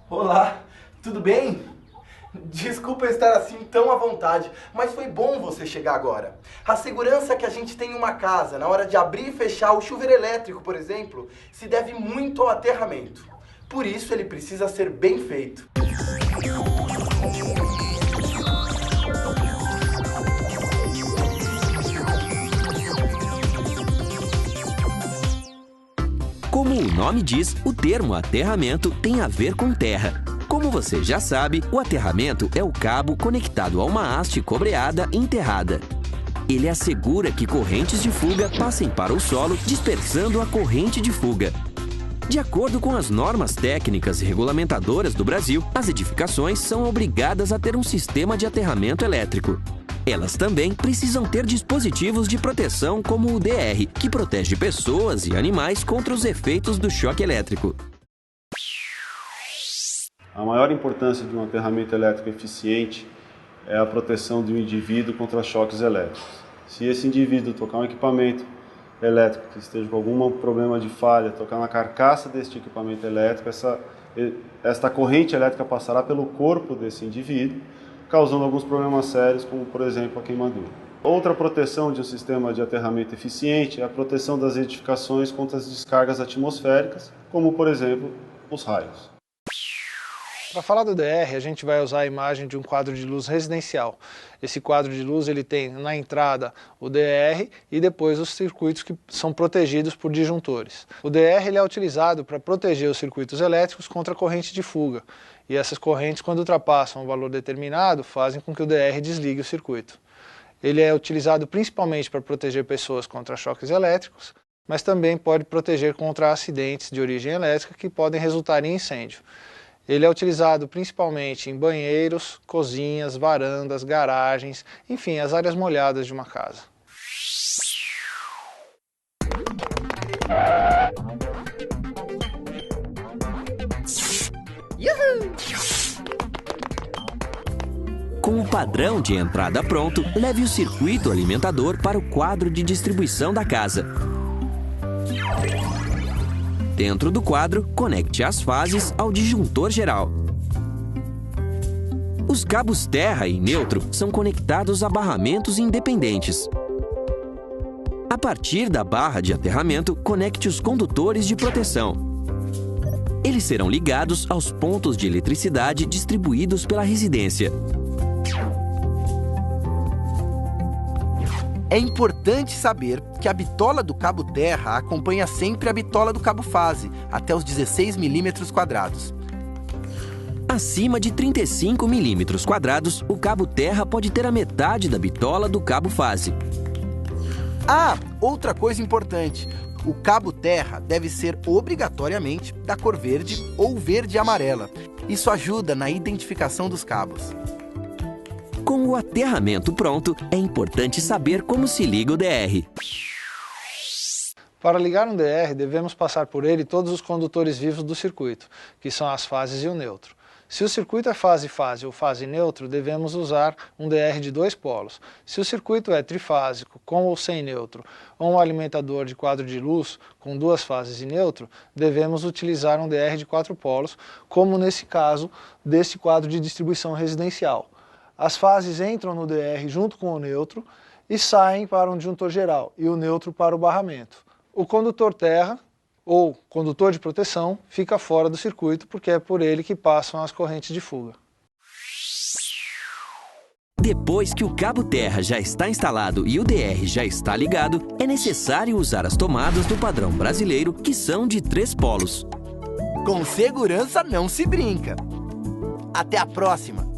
Olá, tudo bem? Desculpa estar assim tão à vontade, mas foi bom você chegar agora. A segurança que a gente tem em uma casa, na hora de abrir e fechar o chuveiro elétrico, por exemplo, se deve muito ao aterramento. Por isso ele precisa ser bem feito. Como o nome diz, o termo aterramento tem a ver com terra. Como você já sabe, o aterramento é o cabo conectado a uma haste cobreada enterrada. Ele assegura que correntes de fuga passem para o solo, dispersando a corrente de fuga. De acordo com as normas técnicas e regulamentadoras do Brasil, as edificações são obrigadas a ter um sistema de aterramento elétrico. Elas também precisam ter dispositivos de proteção como o DR, que protege pessoas e animais contra os efeitos do choque elétrico. A maior importância de um aterramento elétrico eficiente é a proteção do indivíduo contra choques elétricos. Se esse indivíduo tocar um equipamento elétrico que esteja com algum problema de falha, tocar na carcaça deste equipamento elétrico, esta corrente elétrica passará pelo corpo desse indivíduo, causando alguns problemas sérios, como, por exemplo, a queimadura. Outra proteção de um sistema de aterramento eficiente é a proteção das edificações contra as descargas atmosféricas, como, por exemplo, os raios. Para falar do DR, a gente vai usar a imagem de um quadro de luz residencial. Esse quadro de luz ele tem na entrada o DR e depois os circuitos que são protegidos por disjuntores. O DR ele é utilizado para proteger os circuitos elétricos contra a corrente de fuga. E essas correntes, quando ultrapassam um valor determinado, fazem com que o DR desligue o circuito. Ele é utilizado principalmente para proteger pessoas contra choques elétricos, mas também pode proteger contra acidentes de origem elétrica que podem resultar em incêndio. Ele é utilizado principalmente em banheiros, cozinhas, varandas, garagens, enfim, as áreas molhadas de uma casa. Com o padrão de entrada pronto, leve o circuito alimentador para o quadro de distribuição da casa. Dentro do quadro, conecte as fases ao disjuntor geral. Os cabos terra e neutro são conectados a barramentos independentes. A partir da barra de aterramento, conecte os condutores de proteção. Eles serão ligados aos pontos de eletricidade distribuídos pela residência. É importante saber que a bitola do cabo terra acompanha sempre a bitola do cabo fase, até os 16 milímetros quadrados. Acima de 35 milímetros quadrados, o cabo terra pode ter a metade da bitola do cabo fase. Ah, outra coisa importante. O cabo terra deve ser obrigatoriamente da cor verde ou verde e amarela. Isso ajuda na identificação dos cabos. Com o aterramento pronto, é importante saber como se liga o DR. Para ligar um DR, devemos passar por ele todos os condutores vivos do circuito, que são as fases e o neutro. Se o circuito é fase-fase ou fase-neutro, devemos usar um DR de 2 polos. Se o circuito é trifásico, com ou sem neutro, ou um alimentador de quadro de luz com 2 fases e neutro, devemos utilizar um DR de 4 polos, como nesse caso deste quadro de distribuição residencial. As fases entram no DR junto com o neutro e saem para um disjuntor geral e o neutro para o barramento. O condutor terra, ou condutor de proteção, fica fora do circuito porque é por ele que passam as correntes de fuga. Depois que o cabo terra já está instalado e o DR já está ligado, é necessário usar as tomadas do padrão brasileiro, que são de 3 polos. Com segurança não se brinca. Até a próxima!